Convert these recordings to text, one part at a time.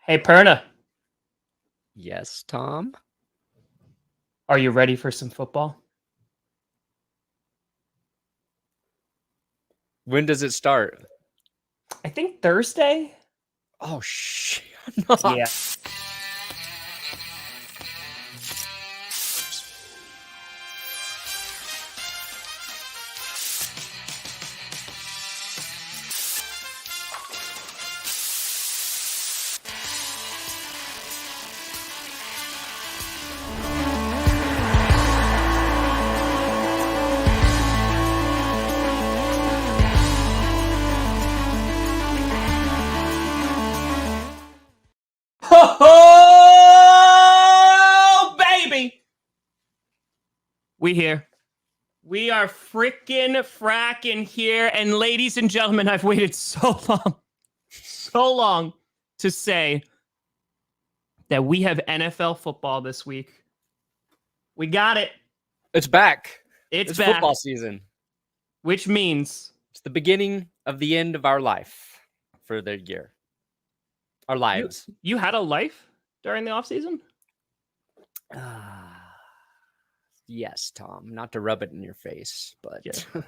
Hey, Perna, Yes, Tom. are you ready for some football? When does it start? I think Thursday. Oh, shit. Yeah. Ho-ho, baby! We here. We are frickin' frackin' here. And ladies and gentlemen, I've waited so long to say that we have NFL football this week. We got it. It's back. It's back. Football season. Which means it's the beginning of the end of our life for the year. Our lives. You had a life during the offseason? Yes, Tom. Not to rub it in your face, but... Yeah.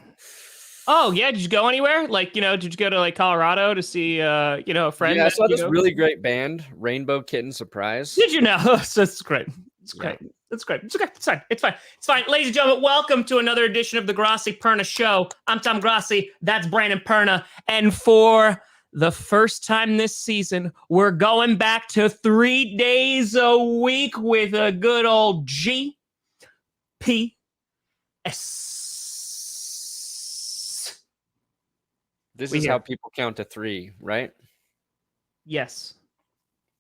Oh, yeah? Did you go anywhere? Like, did you go to, like, Colorado to see, a friend? Yeah, I saw this really great band, Rainbow Kitten Surprise. Did you know? So it's great. It's great. Yeah. It's great. It's okay. It's fine. It's fine. It's fine. Ladies and gentlemen, welcome to another edition of the Grassi Perna Show. I'm Tom Grassi. That's Brandon Perna. And for the first time this season, we're going back to 3 days a week with a good old GPS. This is how people count to 3, right? Yes.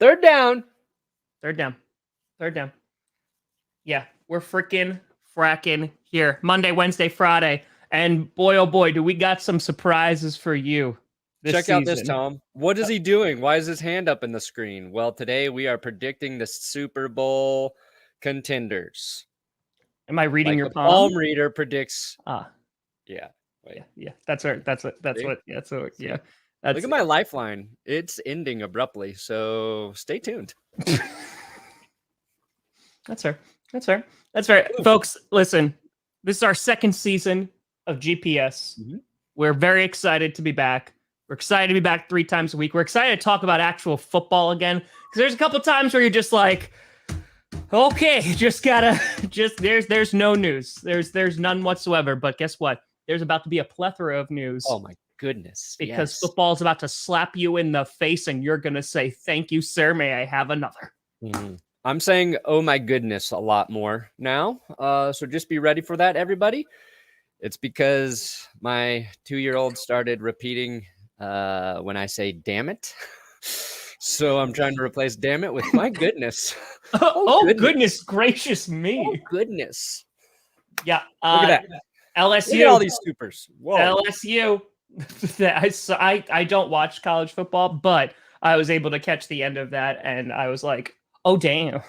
Third down. Yeah, we're fracking here. Monday, Wednesday, Friday. And boy, oh boy, do we got some surprises for you this Check season. out this, Tom. What is he doing? Why is his hand up in the screen? Well, today we are predicting the Super Bowl contenders. Am I reading your palm? Palm reader predicts. Yeah. Wait. Yeah. That's right. That's what. Yeah. Look at my lifeline. It's ending abruptly, so stay tuned. That's fair. Folks, listen. This is our second season of GPS. Mm-hmm. We're very excited to be back. We're excited to be back 3 times a week. We're excited to talk about actual football again. Because there's a couple times where you're just like, okay, there's no news. There's none whatsoever. But guess what? There's about to be a plethora of news. Oh my goodness. Because football is about to slap you in the face and you're going to say, thank you, sir. May I have another? Mm-hmm. I'm saying, oh my goodness, a lot more now. So just be ready for that, everybody. It's because my 2-year-old started repeating when I say, damn it. So I'm trying to replace damn it with my goodness. Goodness gracious me. Oh, goodness. Yeah. Look at that. LSU. Look at all these supers. Whoa. LSU. I don't watch college football, but I was able to catch the end of that, and I was like, oh, damn.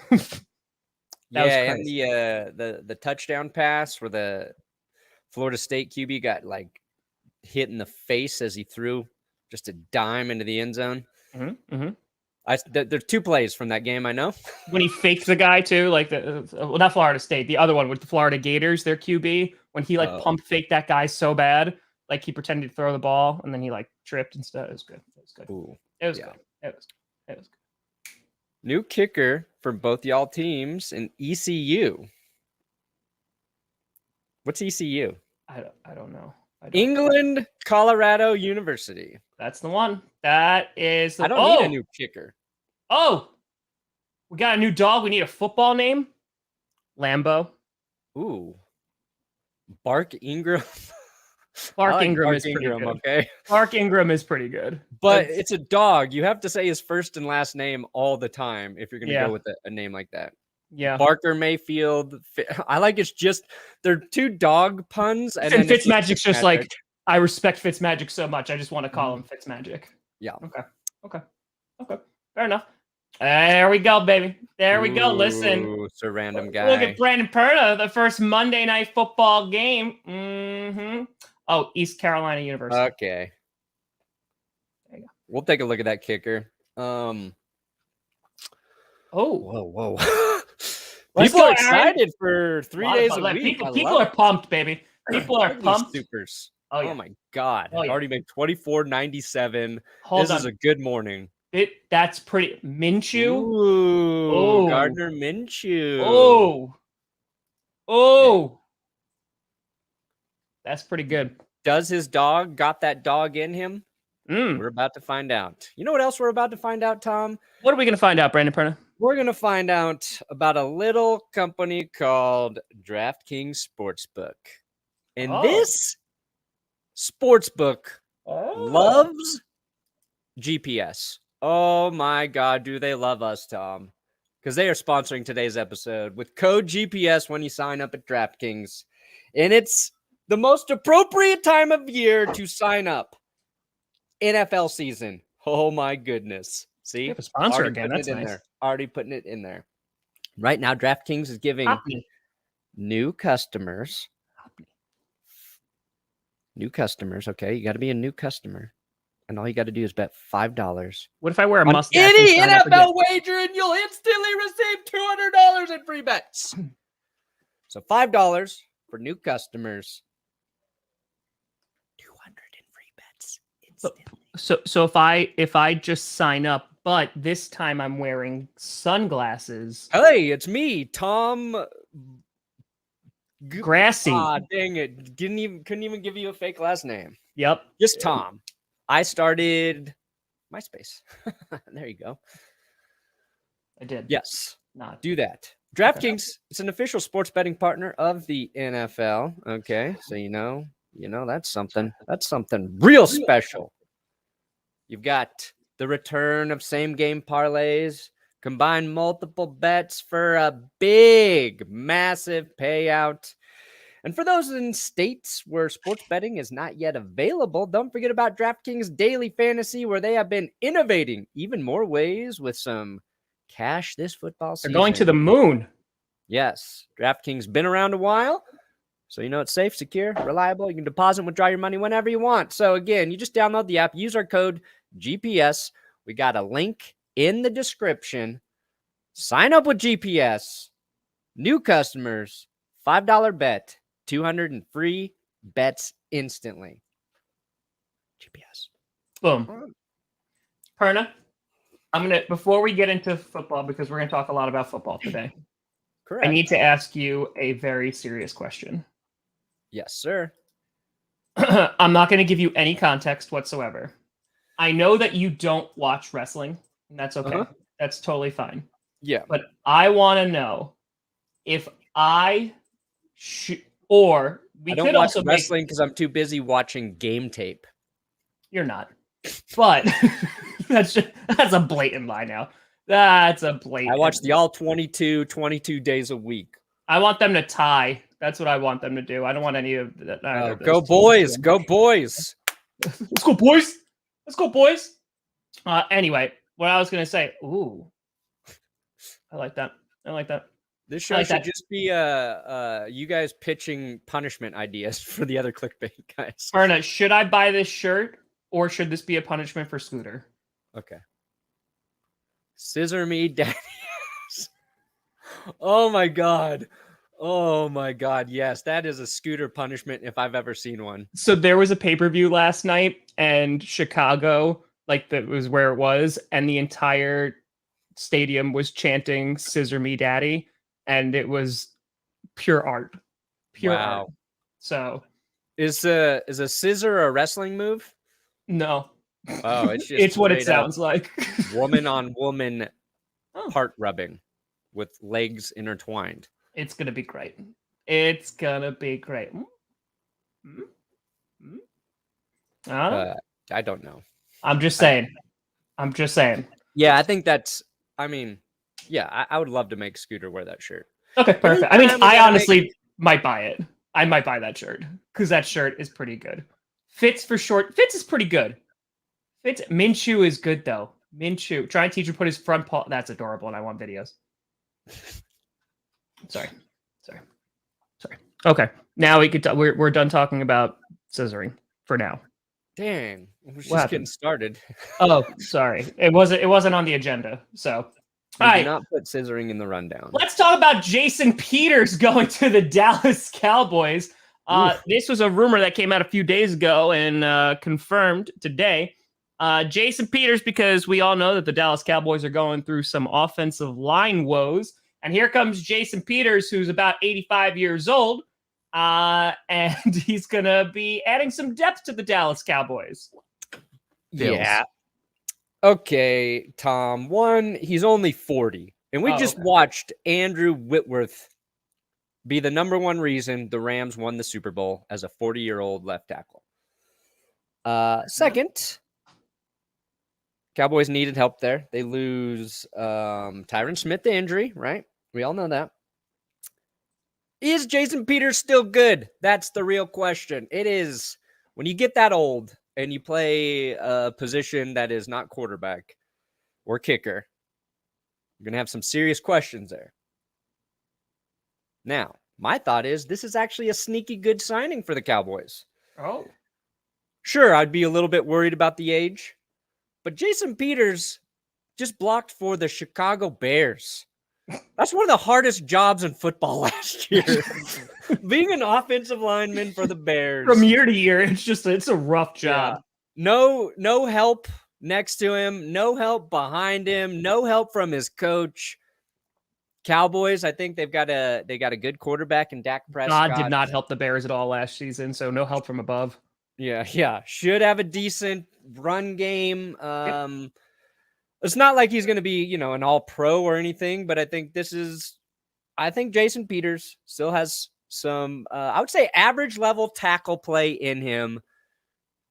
Yeah, and the touchdown pass where the Florida State QB got, like, hit in the face as he threw just a dime into the end zone. Mm-hmm. Mm-hmm. There's 2 plays from that game, I know. When he faked the guy, too, like, not Florida State, the other one with the Florida Gators, their QB, when he, like, pump faked that guy so bad, like, he pretended to throw the ball, and then he, like, tripped and stuff. It was good. Ooh, it was good. It was good. New kicker for both y'all teams in ECU. What's ECU? I don't know. England, Colorado University. That's the one. That is the... I don't need a new kicker. Oh! We got a new dog. We need a football name. Lambo. Ooh. Bark Ingram. Clark Ingram is pretty good. Okay. Clark Ingram is pretty good. But it's a dog. You have to say his first and last name all the time if you're going to go with a name like that. Yeah. Barker Mayfield. I like it's just, they're 2 dog puns. And Fitzmagic's just like, I respect Fitzmagic so much. I just want to call him Fitzmagic. Yeah. Okay. Fair enough. There we go, baby. There we go. Listen. It's a random guy. Look at Brandon Perna, the first Monday night football game. Mm-hmm. Oh, East Carolina University. Okay. There you go. We'll take a look at that kicker. Oh, whoa. Let's People go, are Aaron. excited for 3 days a week. People are pumped, baby. People are pumped. Supers. Oh, yeah. My God. Oh, yeah. Already made 24.97. Hold this on. is a good morning. That's pretty. Minshew. Ooh, Gardner Minshew. Oh. That's pretty good. Does his dog got that dog in him? We're about to find out. You know what else we're about to find out, Tom? What are we going to find out, Brandon Perna? We're going to find out about a little company called Draftkings Sportsbook. And this Sportsbook loves GPS. Oh my God, do they love us, Tom? Because they are sponsoring today's episode with code GPS when you sign up at DraftKings. And it's the most appropriate time of year to sign up. NFL season. Oh my goodness. See? We have a sponsor again. That's nice. Already putting it in there. Right now, DraftKings is giving new customers. Okay? You got to be a new customer. And all you got to do is bet $5. What if I wear a mustache? Any NFL wager and you'll instantly receive $200 in free bets. So $5 for new customers. 200 in free bets instantly. So if I just sign up, but this time I'm wearing sunglasses. Hey, it's me, Tom Grassy. Dang it. Couldn't even give you a fake last name. Yep. Just Tom. I started MySpace. There you go. I did. Yes. Not do that. DraftKings is an official sports betting partner of the NFL. Okay. So you know that's something. That's something real special. You've got the return of same game parlays, combine multiple bets for a big, massive payout. And for those in states where sports betting is not yet available, don't forget about DraftKings Daily Fantasy, where they have been innovating even more ways with some cash this football season. They're going to the moon. Yes. DraftKings been around a while, so you know it's safe, secure, reliable. You can deposit and withdraw your money whenever you want. So again, you just download the app, use our code GPS. We got a link in the description. Sign up with GPS. New customers, $5 bet. 200 in free bets instantly. GPS. Boom. Perna, before we get into football, because we're gonna talk a lot about football today. Correct. I need to ask you a very serious question. Yes, sir. I'm not gonna give you any context whatsoever. I know that you don't watch wrestling, and that's okay. That's totally fine. Yeah. But I want to know if I should. Or I don't watch wrestling because I'm too busy watching game tape. You're not. But that's a blatant lie now. That's a blatant. I watch the all 22 days a week. I want them to tie. That's what I want them to do. I don't want any of that. Go boys. Go boys. Let's go, boys. Let's go, boys. Anyway, what I was going to say. Ooh. I like that. This show should just be you guys pitching punishment ideas for the other clickbait guys. Perna, should I buy this shirt or should this be a punishment for Scooter? Okay. Scissor me, daddy. Oh my God. Yes, that is a Scooter punishment if I've ever seen one. So there was a pay-per-view last night and Chicago, that was where it was, and the entire stadium was chanting "Scissor me, daddy." And it was pure art. Pure art. So is a scissor a wrestling move? No. Oh, it's just it's what it sounds like. Woman on woman part rubbing with legs intertwined. It's gonna be great. I don't know. I'm just saying. Yeah, I think that's. I would love to make Scooter wear that shirt. Okay, perfect. I honestly might buy it. I might buy that shirt because that shirt is pretty good. Fitz is pretty good. Minshew is good though. Minshew, try and teach him to put his front paw. That's adorable, and I want videos. Sorry. Okay, now we could. We're done talking about scissoring for now. Dang, we're just getting started. Oh, sorry. It wasn't on the agenda. So We All do right. not put scissoring in the rundown. Let's talk about Jason Peters going to the Dallas Cowboys. This was a rumor that came out a few days ago and confirmed today. Jason Peters, because we all know that the Dallas Cowboys are going through some offensive line woes. And here comes Jason Peters, who's about 85 years old. And he's going to be adding some depth to the Dallas Cowboys. Yeah. Okay, Tom. One, he's only 40. And we just watched Andrew Whitworth be the number one reason the Rams won the Super Bowl as a 40-year-old left tackle. Second, Cowboys needed help there. They lose Tyron Smith to injury, right? We all know that. Is Jason Peters still good? That's the real question. It is. When you get that old and you play a position that is not quarterback or kicker, you're going to have some serious questions there. Now, my thought is this is actually a sneaky good signing for the Cowboys. Oh. Sure, I'd be a little bit worried about the age, but Jason Peters just blocked for the Chicago Bears. That's one of the hardest jobs in football last year. Being an offensive lineman for the Bears. From year to year, it's a rough job. Yeah. No help next to him, no help behind him, no help from his coach. Cowboys, I think they got a good quarterback in Dak Prescott. God did not help the Bears at all last season, so no help from above. Yeah. Should have a decent run game. It's not like he's going to be, an all-pro or anything, but I think Jason Peters still has some, I would say, average level tackle play in him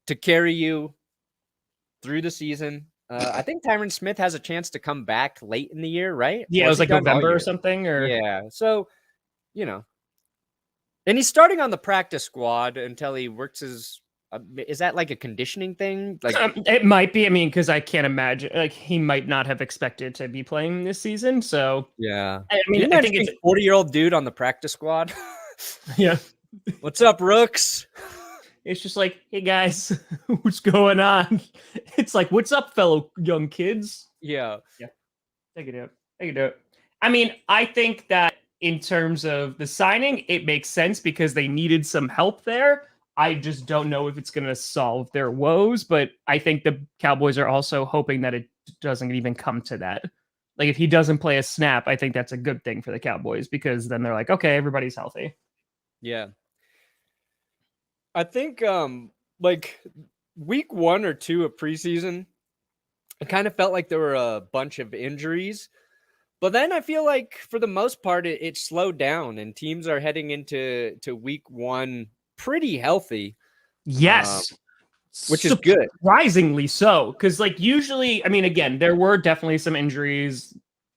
to carry you through the season. I think Tyron Smith has a chance to come back late in the year, right? Yeah, it was like November or something. Yeah, so, and he's starting on the practice squad until he works his. Is that like a conditioning thing? Like it might be. I mean, because I can't imagine. Like he might not have expected to be playing this season. So yeah, I mean, I think it's a 40-year-old dude on the practice squad. Yeah. What's up, Rooks? It's just like, hey guys, what's going on? It's like, what's up, fellow young kids? Yeah. Take it out. I mean, I think that in terms of the signing, it makes sense because they needed some help there. I just don't know if it's going to solve their woes, but I think the Cowboys are also hoping that it doesn't even come to that. Like if he doesn't play a snap, I think that's a good thing for the Cowboys because then they're like, okay, everybody's healthy. Yeah. I think like week 1 or 2 of preseason, it kind of felt like there were a bunch of injuries. But then I feel like for the most part, it slowed down and teams are heading into week 1 pretty healthy. Yes. Which is good. Surprisingly so. Because like usually, I mean, again, there were definitely some injuries.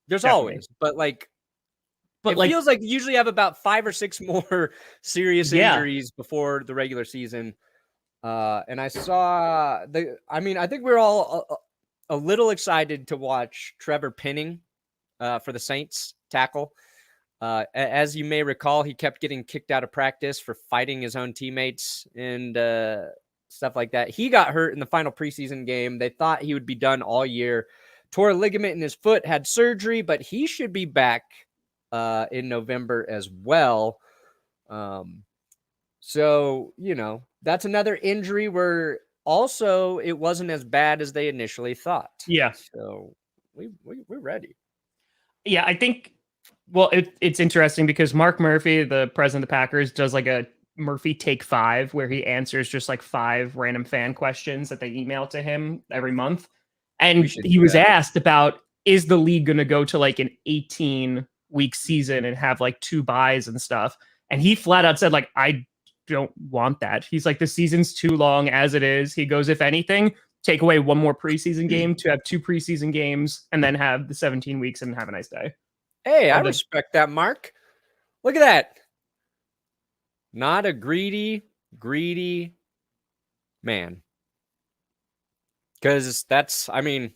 There's definitely. always, but it feels like you usually have about 5 or 6 more serious injuries before the regular season. And I saw I think we're all a little excited to watch Trevor Penning for the Saints tackle. As you may recall, he kept getting kicked out of practice for fighting his own teammates and stuff like that. He got hurt in the final preseason game. They thought he would be done all year. Tore a ligament in his foot, had surgery, but he should be back in November as well. So, that's another injury where also it wasn't as bad as they initially thought. Yeah. So we're ready. Yeah, I think, well, it's interesting because Mark Murphy, the president of the Packers, does like a Murphy Take 5 where he answers just like 5 random fan questions that they email to him every month. And he was asked about, is the league going to go to like an 18-week season and have like 2 buys and stuff? And he flat out said, like, I don't want that. He's like, the season's too long as it is. He goes, if anything, take away 1 more preseason game to have 2 preseason games and then have the 17 weeks and have a nice day. Hey, I respect that, Mark. Look at that. Not a greedy man. Because that's, I mean...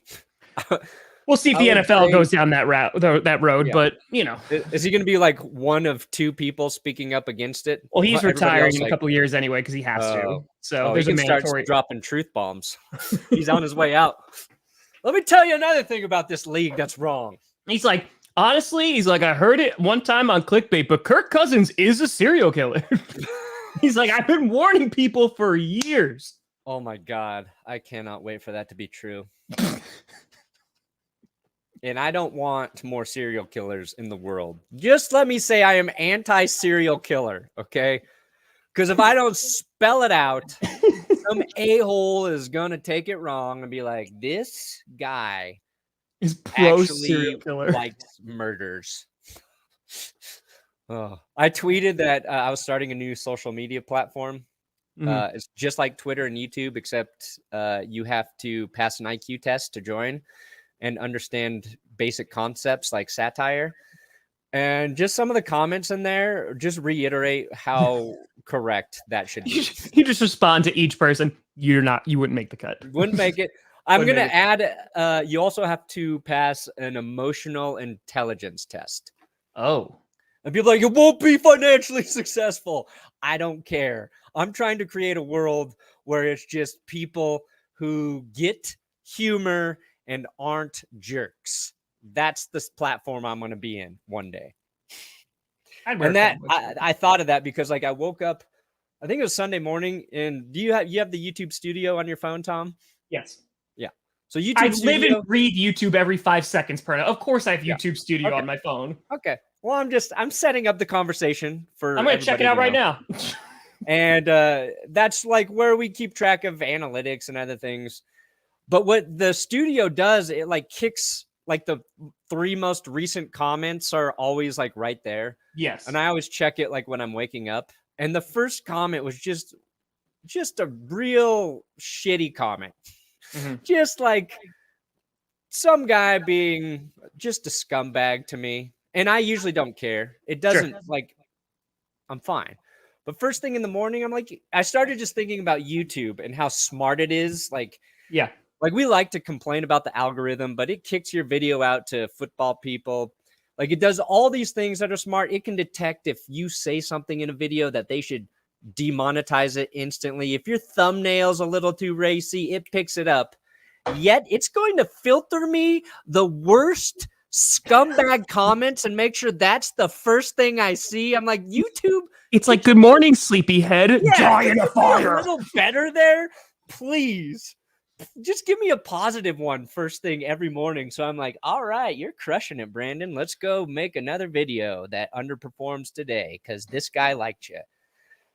We'll see if the NFL goes down that road, but, Is he going to be like one of 2 people speaking up against it? Well, he's retiring in a couple of years anyway because he has to. So there's he can start dropping truth bombs. He's on his way out. Let me tell you another thing about this league that's wrong. He's like, honestly, he's like, I heard it one time on clickbait, but Kirk Cousins is a serial killer. He's like, I've been warning people for years. Oh my God. I cannot wait for that to be true. And I don't want more serial killers in the world. Just let me say I am anti-serial killer, okay? Because if I don't spell it out, some a-hole is going to take it wrong and be like, this guy is pro actually serial killer. likes murders. Oh, I tweeted that I was starting a new social media platform. It's just like Twitter and YouTube, except you have to pass an IQ test to join and understand basic concepts like satire. And just some of the comments in there just reiterate how correct that should be. You just respond to each person. You wouldn't make the cut. Wouldn't make it. I'm going to add, you also have to pass an emotional intelligence test. Oh. And people are like, it won't be financially successful. I don't care. I'm trying to create a world where it's just people who get humor and aren't jerks. That's the platform I'm going to be in one day. And that I thought of that because like I woke up, I think it was Sunday morning. And do you have the YouTube Studio on your phone, Tom? Yes. Yeah. So YouTube I Studio, live and breathe YouTube every 5 seconds per night. Of course I have YouTube Studio on my phone. Okay. Well, I'm setting up the conversation for. I'm going to check it out right now. And that's like where we keep track of analytics and other things. But what the studio does, it like kicks like the 3 most recent comments are always like right there. Yes. And I always check it like when I'm waking up. And the first comment was just a real shitty comment. Mm-hmm. Just like some guy being just a scumbag to me. And I usually don't care. It doesn't like, I'm fine. But first thing in the morning, I'm like, I started just thinking about YouTube and how smart it is. Like, yeah. Like we like to complain about the algorithm, but it kicks your video out to football people. Like it does all these things that are smart. It can detect if you say something in a video that they should demonetize it instantly. If your thumbnail's a little too racy, it picks it up. Yet it's going to filter me the worst scumbag comments and make sure that's the first thing I see. I'm like, YouTube. It's like, good morning, sleepyhead. Yeah, die in a fire. A little better there, please. Just give me a positive one first thing every morning. So I'm like, all right, you're crushing it, Brandon. Let's go make another video that underperforms today because this guy liked you.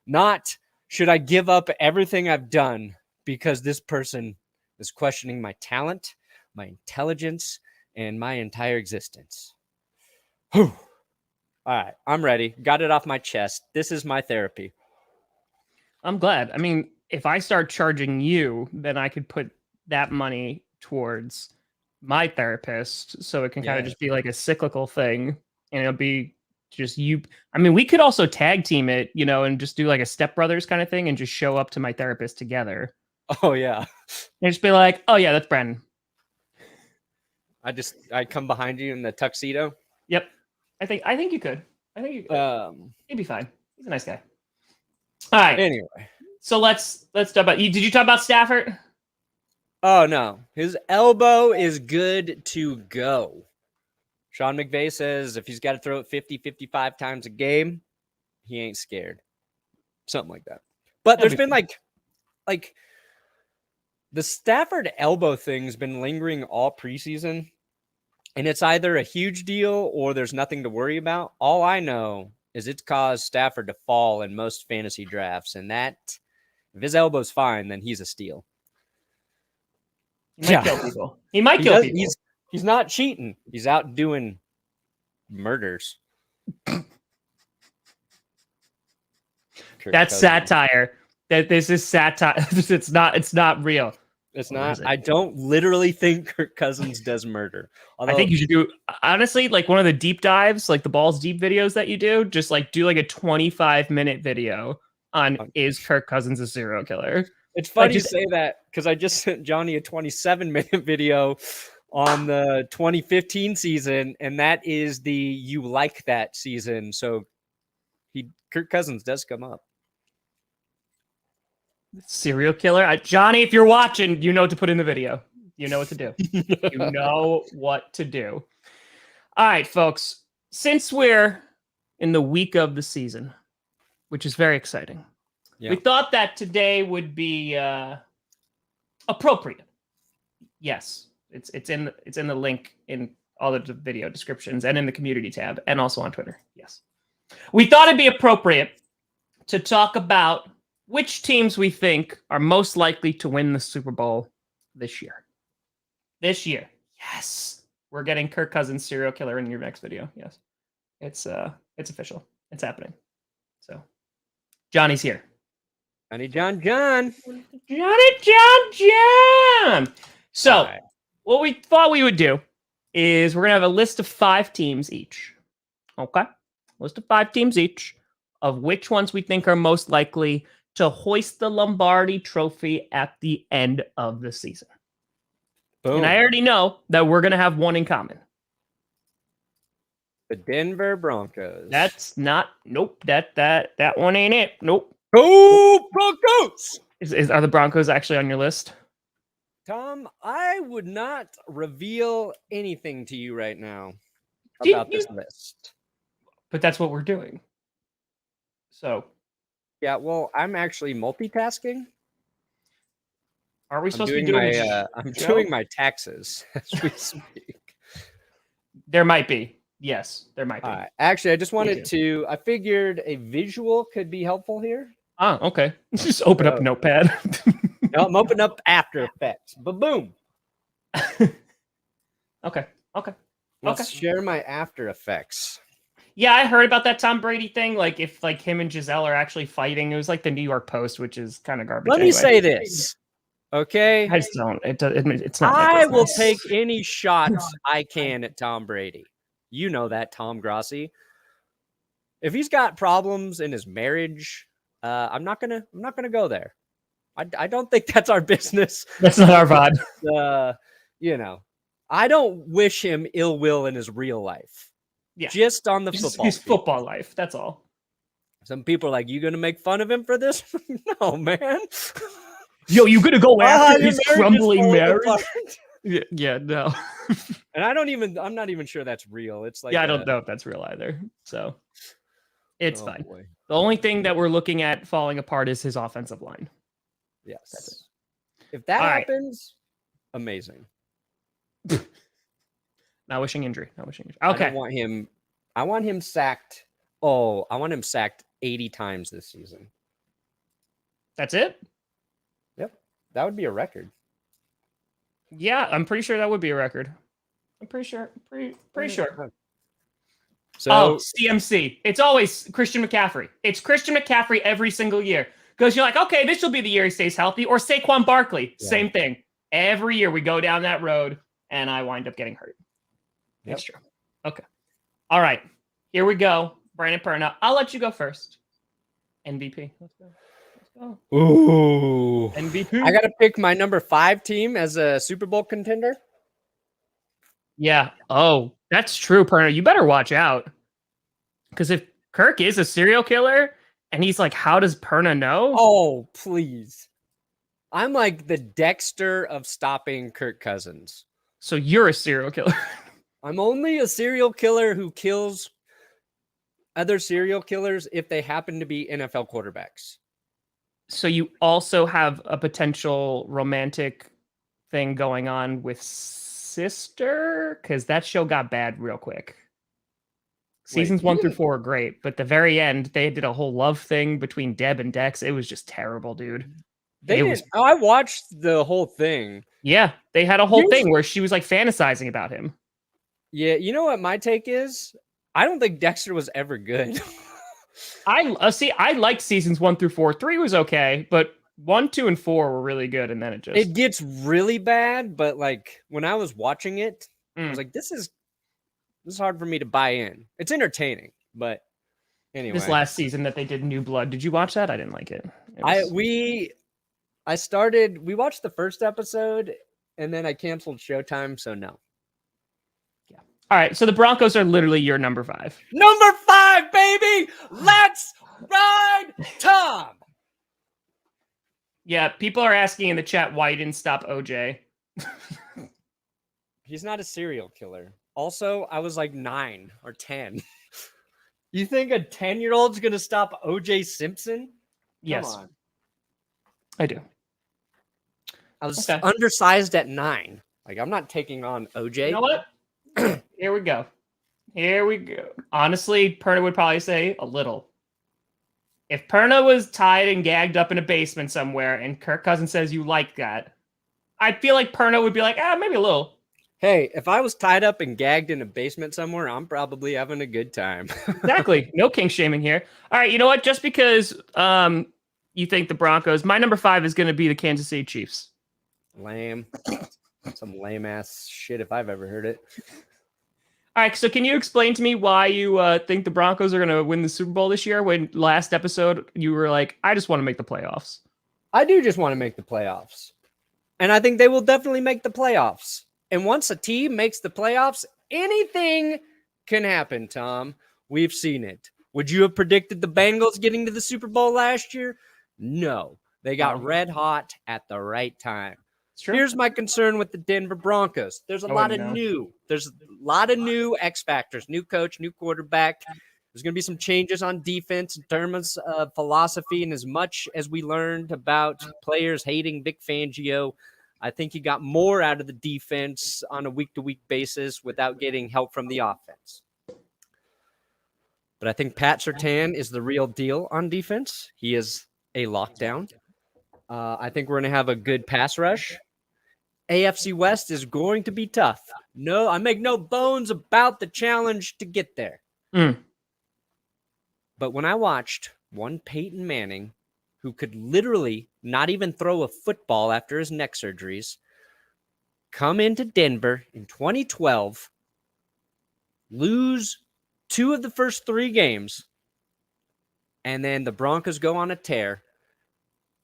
Not, should I give up everything I've done because this person is questioning my talent, my intelligence, and my entire existence. Whew. All right, I'm ready. Got it off my chest. This is my therapy. I'm glad. I mean, if I start charging you, then I could put that money towards my therapist. So it can kind of just be like a cyclical thing. And it'll be just you. I mean, we could also tag team it, and just do like a Step Brothers kind of thing and just show up to my therapist together. Oh, yeah. And just be like, oh, yeah, that's Brandon. I come behind you in the tuxedo. Yep. I think you could. He'd be fine. He's a nice guy. All right. Anyway. So let's talk about you. Did you talk about Stafford? Oh, no. His elbow is good to go. Sean McVay says if he's got to throw it 50, 55 times a game, he ain't scared. Something like that. But there's been like the Stafford elbow thing's been lingering all preseason. And it's either a huge deal or there's nothing to worry about. All I know is it's caused Stafford to fall in most fantasy drafts. And that, if his elbow's fine, then he's a steal. He might kill people. He might kill people. He's not cheating. He's out doing murders. That's satire. This is satire. It's not real. It's not. I don't literally think Kirk Cousins does murder. Although, I think you should do, honestly, like one of the deep dives, like the balls deep videos that you do, just like do like a 25-minute video on is Kirk Cousins a serial killer? It's funny you say that because I just sent Johnny a 27-minute video on the 2015 season, and that is the you like that season. So Kirk Cousins does come up. Serial killer. Johnny, if you're watching, you know what to put in the video. You know what to do. You know what to do. All right, folks. Since we're in the week of the season, which is very exciting, we thought that today would be appropriate. Yes, it's in the link in all the video descriptions and in the community tab and also on Twitter. Yes, we thought it'd be appropriate to talk about which teams we think are most likely to win the Super Bowl this year. This year, yes, we're getting Kirk Cousins serial killer in your next video. Yes, it's official. It's happening. So, Johnny's here. John. So, what we thought we would do is we're going to have a list of 5 teams each. Okay? List of 5 teams each of which ones we think are most likely to hoist the Lombardi trophy at the end of the season. Boom. And I already know that we're going to have one in common. The Denver Broncos. That's not, nope, that one ain't it. Nope. Go Broncos! Are the Broncos actually on your list? Tom, I would not reveal anything to you right now about this list. But that's what we're doing. So. Yeah, well, I'm actually multitasking. Are we supposed to be doing I'm doing my taxes as we speak. There might be. Yes, there might be. Actually, I just wanted to, I figured a visual could be helpful here. Oh, okay. Just open up a notepad. No, I'm opening up After Effects. Ba-boom. Okay. Let's share my After Effects. Yeah, I heard about that Tom Brady thing. Like, if like him and Giselle are actually fighting, it was like the New York Post, which is kind of garbage. Let me say this, okay? I just don't. It's not. I will take any shots I can at Tom Brady. You know that, Tom Grossi. If he's got problems in his marriage, I'm not gonna go there. I don't think that's our business. That's not our vibe. You know, I don't wish him ill will in his real life. Yeah, just on the football. His football life. That's all. Some people are like, "You gonna make fun of him for this?" No, man. Yo, you gonna go after his crumbling marriage? Yeah, no. And I'm not even sure that's real. It's like, I don't know if that's real either. So it's fine. Boy. The only thing that we're looking at falling apart is his offensive line. Yes. That's it. If that happens, amazing. Not wishing injury. Okay. I want him sacked. Oh, I want him sacked 80 times this season. That's it? Yep. That would be a record. Yeah, I'm pretty sure that would be a record. I'm pretty sure. Pretty sure. So CMC. It's always Christian McCaffrey. It's Christian McCaffrey every single year. Because you're like, okay, this will be the year he stays healthy. Or Saquon Barkley. Yeah. Same thing. Every year we go down that road and I wind up getting hurt. That's true. Okay. All right. Here we go. Brandon Perna. I'll let you go first. MVP. Let's go. Ooh. MVP. I got to pick my number 5 team as a Super Bowl contender. Yeah. Oh, that's true, Perna. You better watch out. Because if Kirk is a serial killer and he's like, how does Perna know? Oh, please. I'm like the Dexter of stopping Kirk Cousins. So you're a serial killer. I'm only a serial killer who kills other serial killers if they happen to be NFL quarterbacks. So you also have a potential romantic thing going on with Sister? Because that show got bad real quick. Seasons 1 through 4 are great, but the very end, they did a whole love thing between Deb and Dex. It was just terrible, dude. I watched the whole thing. Yeah, they had a whole thing where she was like fantasizing about him. Yeah, you know what my take is? I don't think Dexter was ever good. I liked seasons 1 through 4. 3 was okay, but 1, 2, and 4 were really good, and then it gets really bad. But like when I was watching it, I was like, this is hard for me to buy in. It's entertaining, but anyway. This last season that they did New Blood, did you watch that? I didn't like it. We watched the first episode and then I canceled Showtime, so no. Yeah. All right, so the Broncos are literally your number 5. Number 5, baby! Let's ride, Tom! Yeah, people are asking in the chat why you didn't stop OJ. He's not a serial killer. Also, I was like 9 or 10. You think a 10-year-old's going to stop OJ Simpson? Yes, Come on. I do. I was undersized at 9. Like, I'm not taking on OJ. You know what? Here we go. Honestly, Perna would probably say a little. If Perna was tied and gagged up in a basement somewhere and Kirk Cousins says you like that, I feel like Perna would be like, maybe a little. Hey, if I was tied up and gagged in a basement somewhere, I'm probably having a good time. Exactly. No king shaming here. All right, you know what? Just because you think the Broncos, my number 5 is going to be the Kansas City Chiefs. Lame. Some lame ass shit if I've ever heard it. All right, so can you explain to me why you think the Broncos are going to win the Super Bowl this year when last episode you were like, I just want to make the playoffs? I do just want to make the playoffs. And I think they will definitely make the playoffs. And once a team makes the playoffs, anything can happen, Tom. We've seen it. Would you have predicted the Bengals getting to the Super Bowl last year? No. They got red hot at the right time. Here's my concern with the Denver Broncos. There's a lot of new X factors, new coach, new quarterback. There's going to be some changes on defense in terms of philosophy. And as much as we learned about players hating Vic Fangio, I think he got more out of the defense on a week-to-week basis without getting help from the offense. But I think Pat Surtain is the real deal on defense. He is a lockdown. I think we're going to have a good pass rush. AFC West is going to be tough. No, I make no bones about the challenge to get there. But when I watched one Peyton Manning, who could literally not even throw a football after his neck surgeries, come into Denver in 2012, lose 2 of the first 3 games, and then the Broncos go on a tear,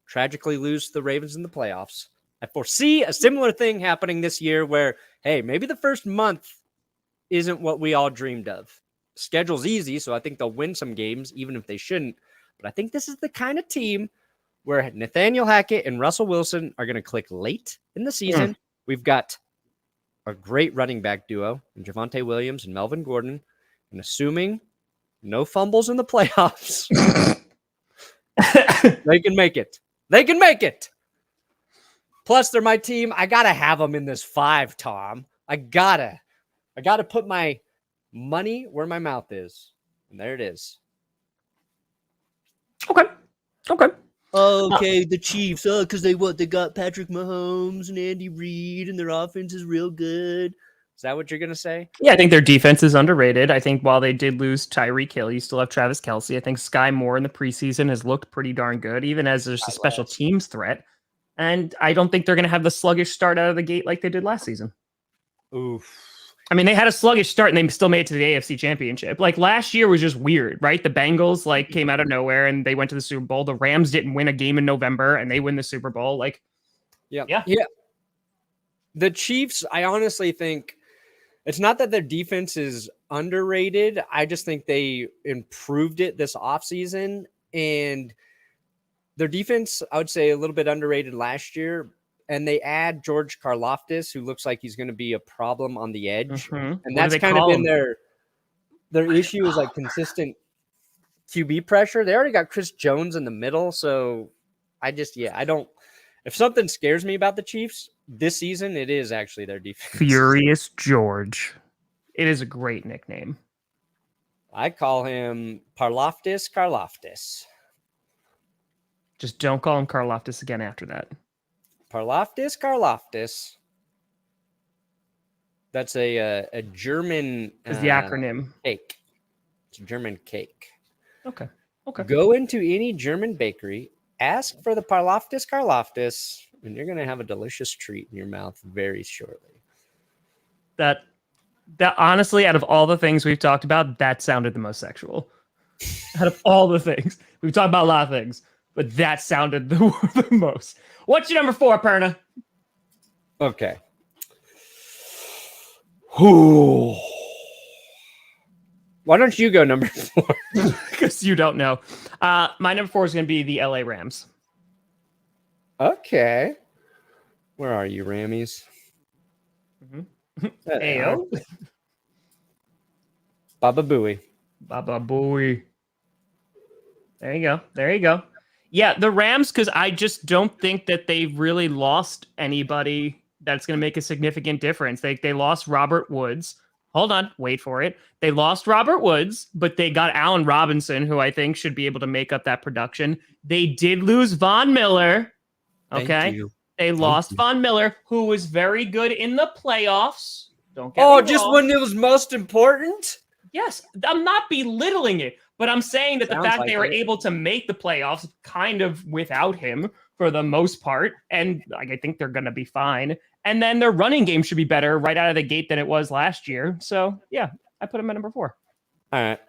tragically lose to the Ravens in the playoffs. I foresee a similar thing happening this year where, hey, maybe the first month isn't what we all dreamed of. Schedule's easy, so I think they'll win some games, even if they shouldn't. But I think this is the kind of team where Nathaniel Hackett and Russell Wilson are going to click late in the season. We've got a great running back duo in Javonte Williams and Melvin Gordon. And assuming no fumbles in the playoffs, they can make it. They can make it. Plus, they're my team. I got to have them in this 5, Tom. I gotta put my money where my mouth is. And there it is. Okay, the Chiefs. Because they got Patrick Mahomes and Andy Reid, and their offense is real good. Is that what you're gonna say? Yeah, I think their defense is underrated. I think while they did lose Tyreek Hill, you still have Travis Kelce. I think Sky Moore in the preseason has looked pretty darn good, even as there's a special teams threat. And I don't think they're going to have the sluggish start out of the gate like they did last season. Oof. I mean, they had a sluggish start and they still made it to the AFC Championship. Like last year was just weird, right? The Bengals came out of nowhere and they went to the Super Bowl. The Rams didn't win a game in November and they win the Super Bowl. Yeah. The Chiefs, I honestly think it's not that their defense is underrated. I just think they improved it this offseason, and their defense, I would say, a little bit underrated last year. And they add George Karlaftis, who looks like he's going to be a problem on the edge. And that's kind of been their issue is consistent QB pressure. They already got Chris Jones in the middle. So I don't. If something scares me about the Chiefs this season, it is actually their defense. Furious George. It is a great nickname. I call him Karlaftis. Just don't call him Karlaftis again after that. Karlaftis. That's a German. Is the acronym cake? It's a German cake. Okay. Go into any German bakery, ask for the Karlaftis, and you're gonna have a delicious treat in your mouth very shortly. That honestly, out of all the things we've talked about, that sounded the most sexual. Out of all the things we've talked about, a lot of things. But that sounded the most. What's your number 4, Perna? Okay. Why don't you go number 4? Because you don't know. My number 4 is going to be the LA Rams. Okay. Where are you, Rammies? Ayo. Baba Booey. Baba Booey. There you go. There you go. Yeah, the Rams, because I just don't think that they've really lost anybody that's going to make a significant difference. They lost Robert Woods. Hold on, wait for it. They lost Robert Woods, but they got Allen Robinson, who I think should be able to make up that production. They did lose Von Miller. Okay. Thank you. They lost Von Miller, who was very good in the playoffs. Don't get me wrong. Just when it was most important? Yes, I'm not belittling it, but I'm saying that the Sounds fact like they were it. able to make the playoffs kind of without him for the most part, and I think they're going to be fine. And then their running game should be better right out of the gate than it was last year. So yeah, I put them at number 4. All right.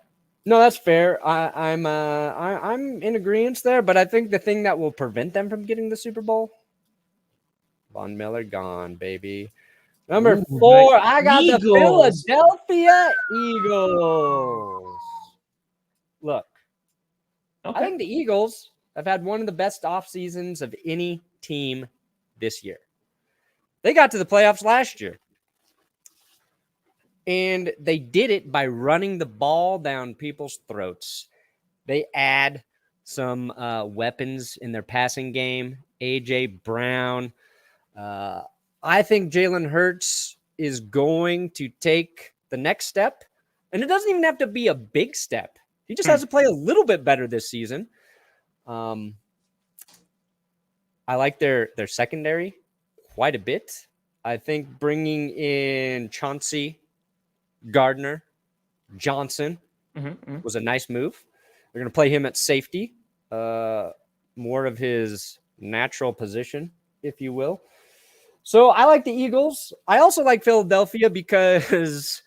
No, that's fair. I'm in agreement there, but I think the thing that will prevent them from getting the Super Bowl, Von Miller gone, baby. Number 4, I got the Philadelphia Eagles. Look, I think the Eagles have had one of the best off seasons of any team this year. They got to the playoffs last year. And they did it by running the ball down people's throats. They add some weapons in their passing game. A.J. Brown. I think Jalen Hurts is going to take the next step. And it doesn't even have to be a big step. He just has to play a little bit better this season. I like their secondary quite a bit. I think bringing in Chauncey Gardner Johnson was a nice move. They're going to play him at safety, more of his natural position, if you will. So I like the Eagles. I also like Philadelphia because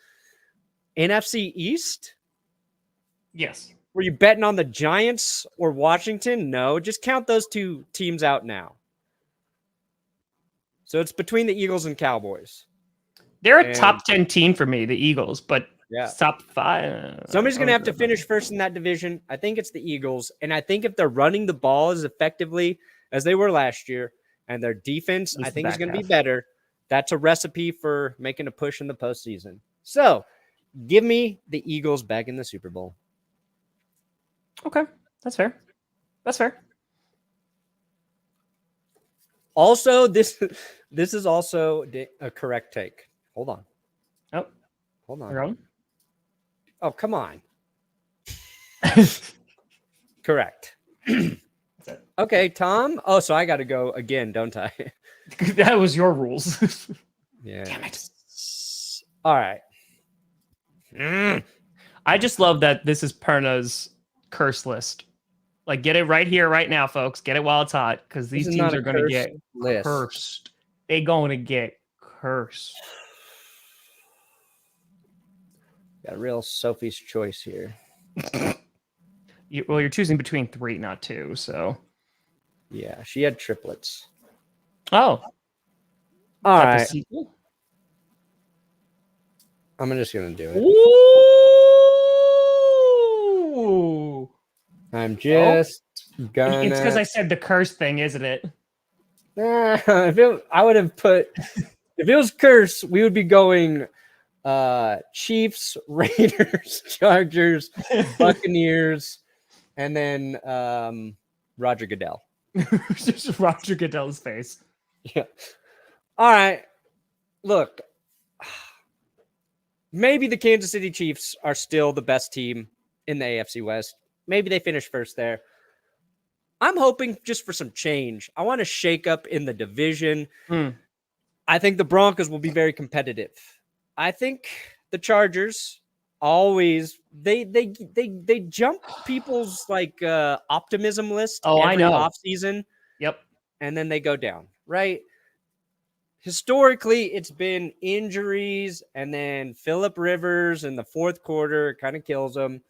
NFC East. Yes. Were you betting on the Giants or Washington? No, just count those two teams out now. So it's between the Eagles and Cowboys. They're a top 10 team for me, the Eagles, but top 5. Somebody's going to have to finish first in that division. I think it's the Eagles. And I think if they're running the ball as effectively as they were last year and their defense, I think is going to be better, that's a recipe for making a push in the postseason. So give me the Eagles back in the Super Bowl. Okay. That's fair. That's fair. Also, this is also a correct take. Hold on. Oh. Hold on. You're on? Oh, come on. Correct. Okay, Tom. Oh, so I got to go again, don't I? That was your rules. Yeah. Damn it. All right. I just love that this is Perna's curse list. Like, get it right here, right now, folks. Get it while it's hot, because these teams are going to get cursed. They're going to get cursed. Got a real Sophie's choice here. You're choosing between 3, not 2, so. Yeah, she had triplets. Oh. All right. I'm just going to do it. Ooh. I'm just gonna. It's because I said the curse thing, isn't it? I would have put. If it was curse, we would be going Chiefs, Raiders, Chargers, Buccaneers, and then Roger Goodell. Just Roger Goodell's face. Yeah. All right. Look, maybe the Kansas City Chiefs are still the best team in the AFC West. Maybe they finish first there. I'm hoping just for some change. I want to shake up in the division. I think the Broncos will be very competitive. I think the Chargers always they jump people's optimism list every offseason. Yep. And then they go down, right? Historically, it's been injuries, and then Phillip Rivers in the fourth quarter kind of kills them.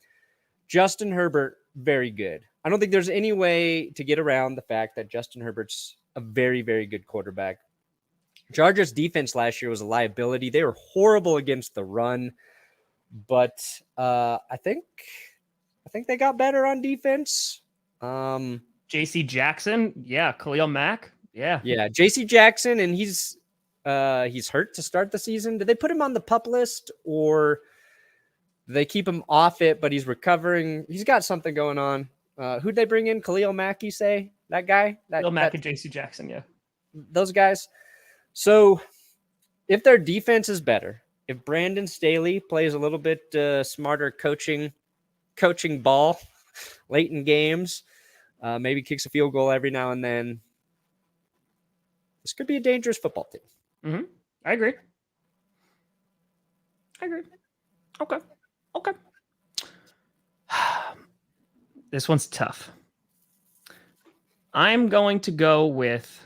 Justin Herbert, very good. I don't think there's any way to get around the fact that Justin Herbert's a very, very good quarterback. Chargers defense last year was a liability. They were horrible against the run, but I think they got better on defense. J.C. Jackson, Khalil Mack, J.C. Jackson, and he's hurt to start the season. Did they put him on the PUP list, or They keep him off it, but he's recovering. He's got something going on. Who'd they bring in? Khalil Mack, you say? That guy? Bill Mack and JC Jackson, yeah. Those guys. So if their defense is better, if Brandon Staley plays a little bit smarter coaching ball late in games, maybe kicks a field goal every now and then, this could be a dangerous football team. Mm-hmm. I agree. Okay. This one's tough. I'm going to go with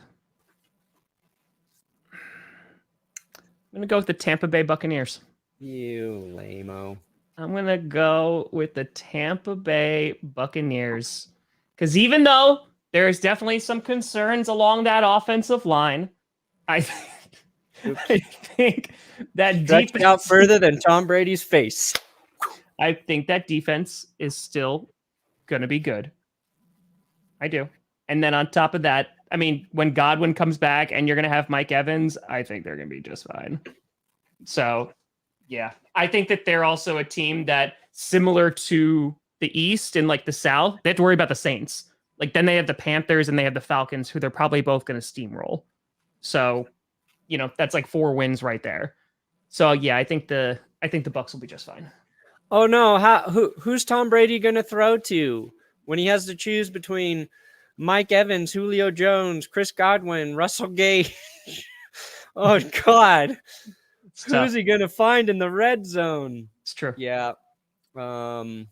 the Tampa Bay Buccaneers. You lame-o. I'm going to go with the Tampa Bay Buccaneers. Because even though there's definitely some concerns along that offensive line, I think that defense out further than Tom Brady's face. I think that defense is still going to be good. I do. And then on top of that, I mean, when Godwin comes back and you're going to have Mike Evans, I think they're going to be just fine. So, yeah, I think that they're also a team that, similar to the East and like the South, they have to worry about the Saints. Like, then they have the Panthers and they have the Falcons, who they're probably both going to steamroll. So, that's like 4 wins right there. So, yeah, I think the Bucs will be just fine. Oh no, who's Tom Brady going to throw to when he has to choose between Mike Evans, Julio Jones, Chris Godwin, Russell Gage? Oh God. Who's he going to find in the red zone? It's true. Yeah. I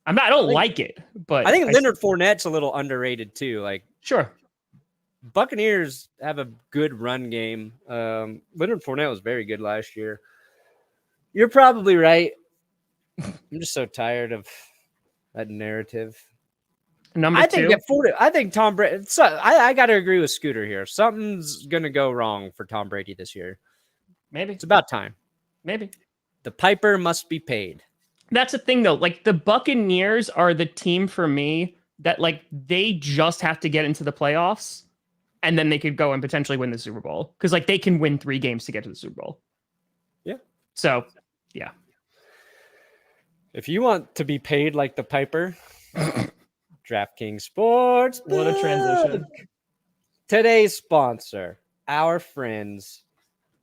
don't like it, but I think Leonard Fournette's a little underrated too. Like, sure. Buccaneers have a good run game. Leonard Fournette was very good last year. You're probably right. I'm just so tired of that narrative. Number 2. I think Tom Brady. I got to agree with Scooter here. Something's going to go wrong for Tom Brady this year. Maybe. It's about time. Maybe. The piper must be paid. That's the thing, though. Like, the Buccaneers are the team for me that, like, they just have to get into the playoffs, and then they could go and potentially win the Super Bowl. Because, like, they can win 3 games to get to the Super Bowl. Yeah. So, yeah. If you want to be paid like the piper, DraftKings Sports. What a transition. Today's sponsor, our friends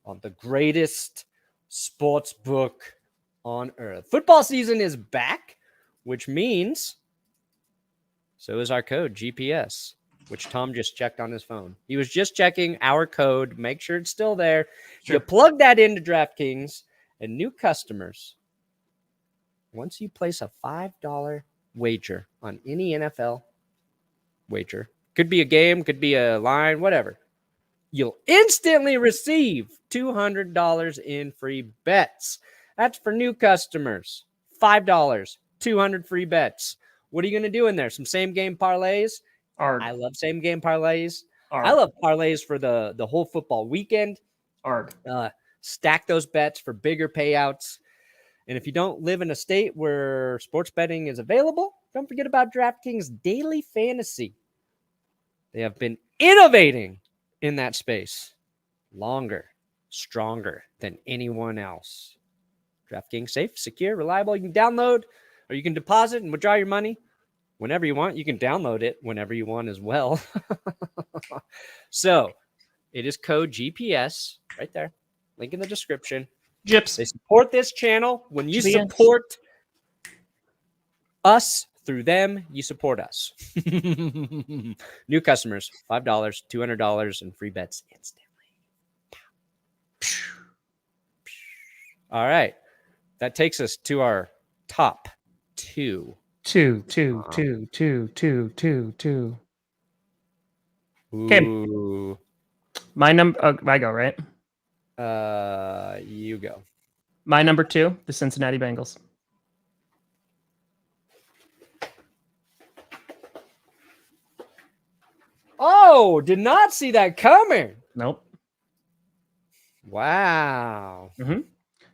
on the greatest sports book on earth. Football season is back, which means so is our code GPS, which Tom just checked on his phone. He was just checking our code, make sure it's still there. Sure. You plug that into DraftKings, and new customers, once you place a $5 wager on any NFL wager, could be a game, could be a line, whatever, you'll instantly receive $200 in free bets. That's for new customers. $5, 200 free bets. What are you going to do in there? Some same game parlays? Arg. I love same game parlays. Arg. I love parlays for the whole football weekend. Arg. Stack those bets for bigger payouts. And if you don't live in a state where sports betting is available, don't forget about DraftKings Daily Fantasy. They have been innovating in that space longer, stronger than anyone else. DraftKings safe, secure, reliable. You can download or you can deposit and withdraw your money whenever you want. You can download it whenever you want as well. So it is code GPS right there. Link in the description. Gyps. They support this channel. When you support us through them, you support us. New customers, $5, $200 in free bets instantly. All right. That takes us to our top 2. Two. Okay. My number. I go, right? You go. My number 2, the Cincinnati Bengals. Oh, did not see that coming. Nope. Wow. Mm-hmm.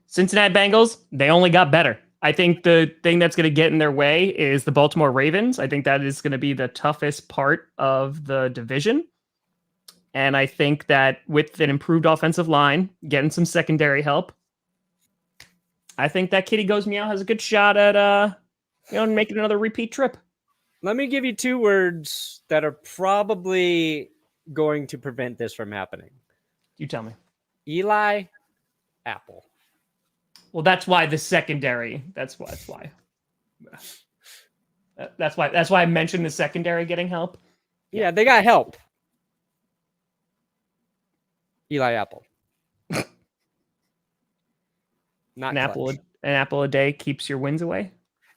Cincinnati Bengals, they only got better. I think the thing that's going to get in their way is the Baltimore Ravens. I think that is going to be the toughest part of the division. And I think that with an improved offensive line, getting some secondary help, I think that Kitty Goes Meow has a good shot at making another repeat trip. Let me give you 2 words that are probably going to prevent this from happening. You tell me. Eli Apple. Well, that's why the secondary. That's why. That's why I mentioned the secondary getting help. Yeah, they got help. Eli Apple. Not an apple a day keeps your wins away.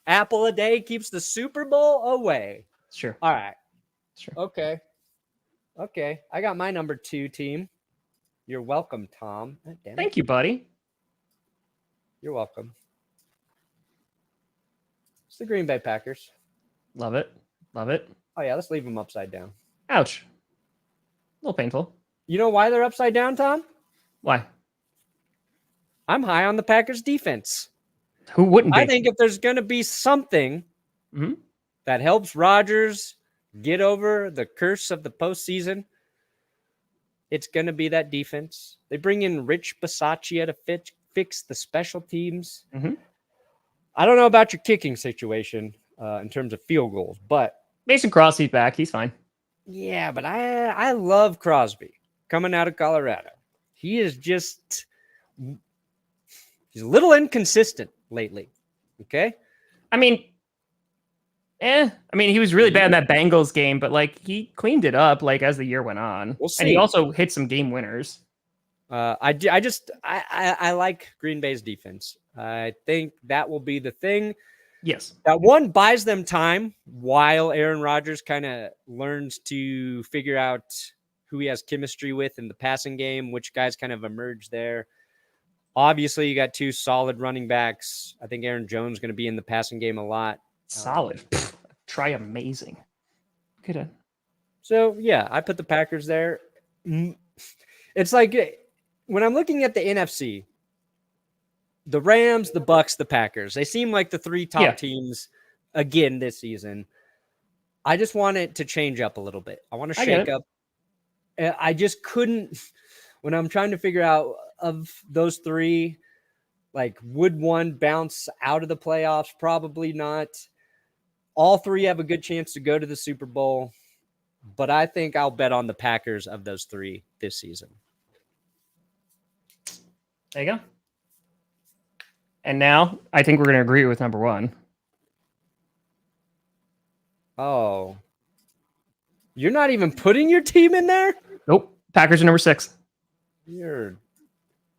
Apple a day keeps the Super Bowl away. Sure. All right. Sure. Okay. I got my number 2 team. You're welcome, Tom. Oh, Thank you, buddy. You're welcome. It's the Green Bay Packers. Love it. Love it. Oh, yeah. Let's leave them upside down. Ouch. A little painful. You know why they're upside down, Tom? Why? I'm high on the Packers defense. Who wouldn't be? I think if there's going to be something that helps Rodgers get over the curse of the postseason, it's going to be that defense. They bring in Rich Bisaccia to fix the special teams. I don't know about your kicking situation in terms of field goals, but Mason Crosby's back. He's fine. Yeah, but I love Crosby coming out of Colorado. He is just he's a little inconsistent lately. Okay. I mean, he was really bad in that Bengals game, but like he cleaned it up like as the year went on. We'll see. And he also hit some game winners. I like Green Bay's defense. I think that will be the thing. Yes. That one buys them time while Aaron Rodgers kind of learns to figure out who he has chemistry with in the passing game, which guys kind of emerge there. Obviously, you got 2 solid running backs. I think Aaron Jones is going to be in the passing game a lot. Solid. Try amazing. Good. So, yeah, I put the Packers there. It's like when I'm looking at the NFC, the Rams, the Bucks, the Packers, they seem like the 3 top teams again this season. I just want it to change up a little bit. I want to shake up. I just couldn't, when I'm trying to figure out of those 3, like would one bounce out of the playoffs? Probably not. All 3 have a good chance to go to the Super Bowl, but I think I'll bet on the Packers of those 3 this season. There you go. And now I think we're going to agree with number 1. Oh, you're not even putting your team in there? Nope. Packers are number 6. You're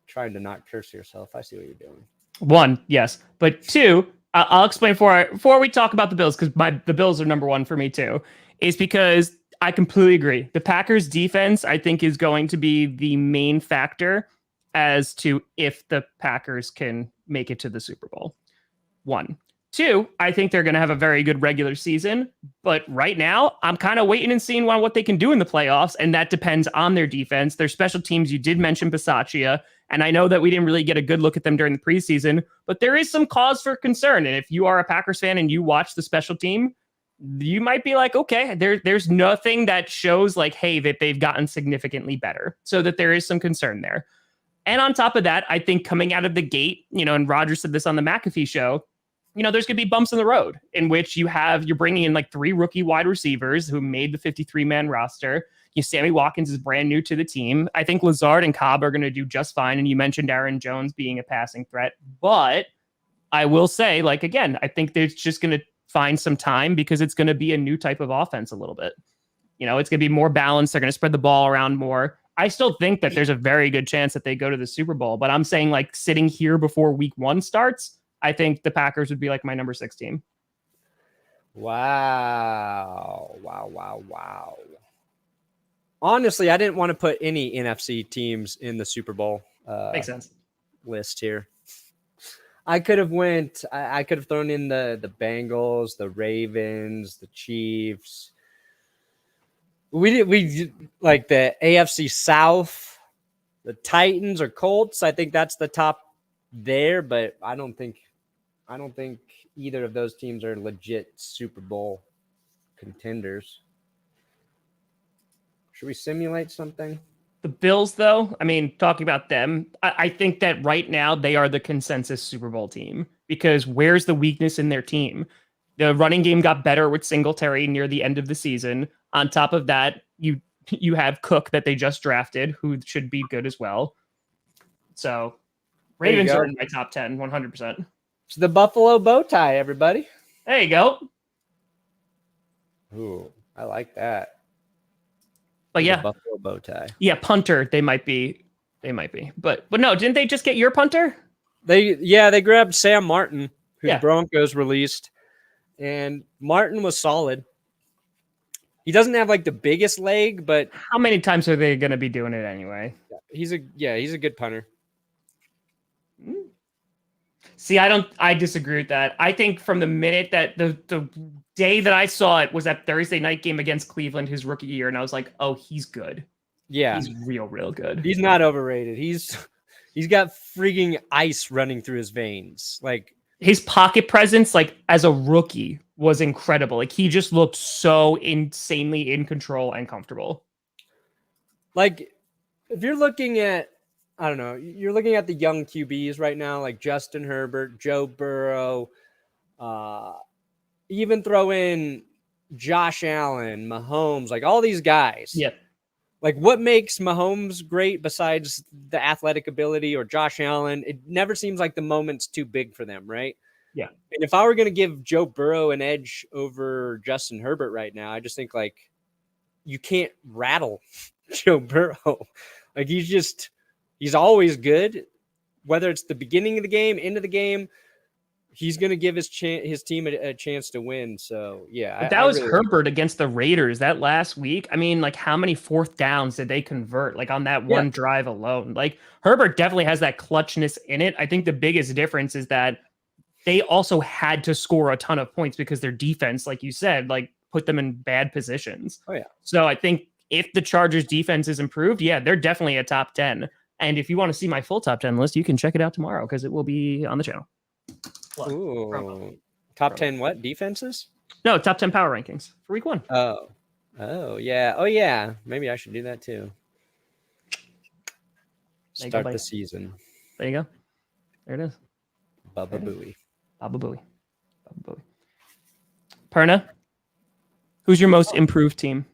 trying to not curse yourself. I see what you're doing. 1, yes. But 2, I'll explain before we talk about the Bills, because the Bills are number 1 for me too, is because I completely agree. The Packers defense, I think, is going to be the main factor as to if the Packers can make it to the Super Bowl. 1. 2, I think they're going to have a very good regular season, but right now I'm kind of waiting and seeing what they can do in the playoffs, and that depends on their defense. Their special teams, you did mention Bisaccia, and I know that we didn't really get a good look at them during the preseason, but there is some cause for concern, and if you are a Packers fan and you watch the special team, you might be like, okay, there's nothing that shows like, hey, that they've gotten significantly better, so that there is some concern there. And on top of that, I think coming out of the gate, and Rodgers said this on the McAfee show, there's going to be bumps in the road in which you're bringing in like 3 rookie wide receivers who made the 53-man roster. Sammy Watkins is brand new to the team. I think Lazard and Cobb are going to do just fine. And you mentioned Aaron Jones being a passing threat. But I will say, like, again, I think they're just going to find some time because it's going to be a new type of offense a little bit. It's going to be more balanced. They're going to spread the ball around more. I still think that there's a very good chance that they go to the Super Bowl. But I'm saying, like, sitting here before week 1 starts, I think the Packers would be like my number 6 team. Wow. Honestly, I didn't want to put any NFC teams in the Super Bowl Makes sense. list here. I could have thrown in the Bengals, the Ravens, the Chiefs. We like the AFC South, the Titans or Colts. I think that's the top there, but I don't think either of those teams are legit Super Bowl contenders. Should we simulate something? The Bills, though, I mean, talking about them, I think that right now they are the consensus Super Bowl team because where's the weakness in their team? The running game got better with Singletary near the end of the season. On top of that, you have Cook that they just drafted, who should be good as well. So Ravens are in my top 10, 100%. It's the Buffalo bow tie, everybody. There you go. Ooh, I like that. But yeah, Buffalo bow tie. Yeah, punter. They might be. But no, didn't they just get your punter? They grabbed Sam Martin, who the Broncos released, and Martin was solid. He doesn't have like the biggest leg, but how many times are they going to be doing it anyway? He's a good punter. See, I disagree with that. I think from the minute that the day that I saw it was that Thursday night game against Cleveland, his rookie year, and I was like, oh, he's good. Yeah. He's real good. He's not overrated. He's got freaking ice running through his veins. Like his pocket presence, like as a rookie, was incredible. Like he just looked so insanely in control and comfortable. Like if you're looking at, I don't know, you're looking at the young QBs right now, like Justin Herbert, Joe Burrow, even throw in Josh Allen, Mahomes, like all these guys. Yeah. Like what makes Mahomes great besides the athletic ability, or Josh Allen? It never seems like the moment's too big for them, right? Yeah. And if I were going to give Joe Burrow an edge over Justin Herbert right now, I just think like you can't rattle Joe Burrow. Like he's always good, whether it's the beginning of the game, end of the game. He's going to give his team a chance to win. So, yeah. But that was really Herbert against the Raiders that last week. I mean, like, how many fourth downs did they convert, like, on that one drive alone? Like, Herbert definitely has that clutchness in it. I think the biggest difference is that they also had to score a ton of points because their defense, like you said, like, put them in bad positions. Oh, yeah. So I think if the Chargers defense is improved, yeah, they're definitely a top 10. And if you want to see my full top 10 list, you can check it out tomorrow because it will be on the channel. Ooh. Top 10 what? Defenses? No, top 10 power rankings for week 1. Oh, yeah. Oh, yeah. Maybe I should do that too. Start the season. There you go. There it is. Bubba Booey. Bubba Booey. Perna, who's your most improved team?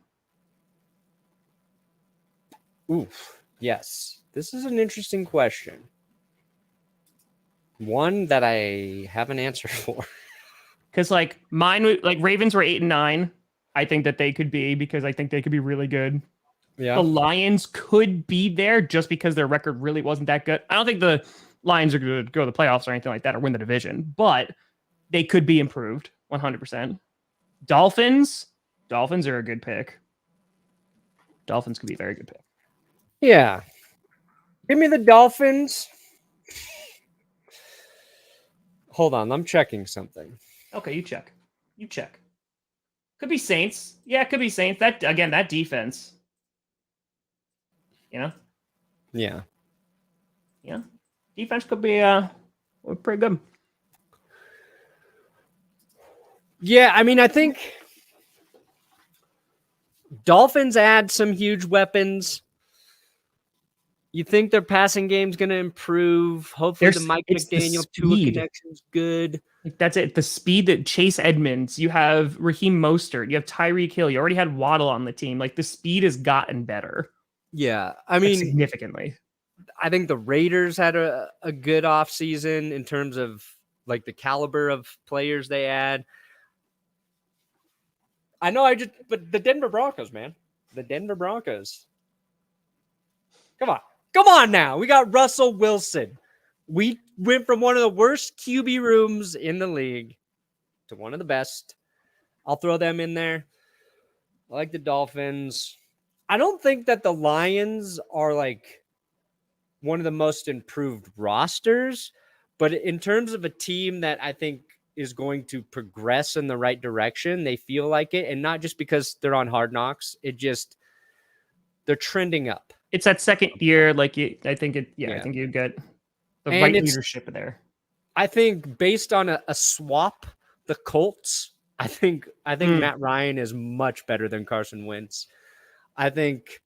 Oof. Yes. This is an interesting question. One that I have an answer for. Because like mine, like Ravens were 8 and 9. I think that they could be because I think they could be really good. Yeah. The Lions could be there just because their record really wasn't that good. I don't think the Lions are going to go to the playoffs or anything like that or win the division, but they could be improved 100%. Dolphins are a good pick. Dolphins could be a very good pick. Yeah. Give me the Dolphins. Hold on, I'm checking something. Okay, you check. Could be Saints. Yeah, it could be Saints. That defense. You know? Yeah. Yeah. Defense could be pretty good. Yeah, I mean, I think Dolphins add some huge weapons. You think their passing game's going to improve? Hopefully, the Mike McDaniel Tua connection's good. Like, that's it. The speed that Chase Edmonds, you have Raheem Mostert, you have Tyreek Hill, you already had Waddle on the team. Like the speed has gotten better. Yeah, I mean significantly. I think the Raiders had a good offseason in terms of like the caliber of players they add. I know but the Denver Broncos, man. The Denver Broncos. Come on now. We got Russell Wilson. We went from one of the worst QB rooms in the league to one of the best. I'll throw them in there. I like the Dolphins. I don't think that the Lions are like one of the most improved rosters, but in terms of a team that I think is going to progress in the right direction, they feel like it, and not just because they're on Hard Knocks. They're trending up. It's that second year, I think you get the right leadership there. I think based on a swap, the Colts, I think Matt Ryan is much better than Carson Wentz. I think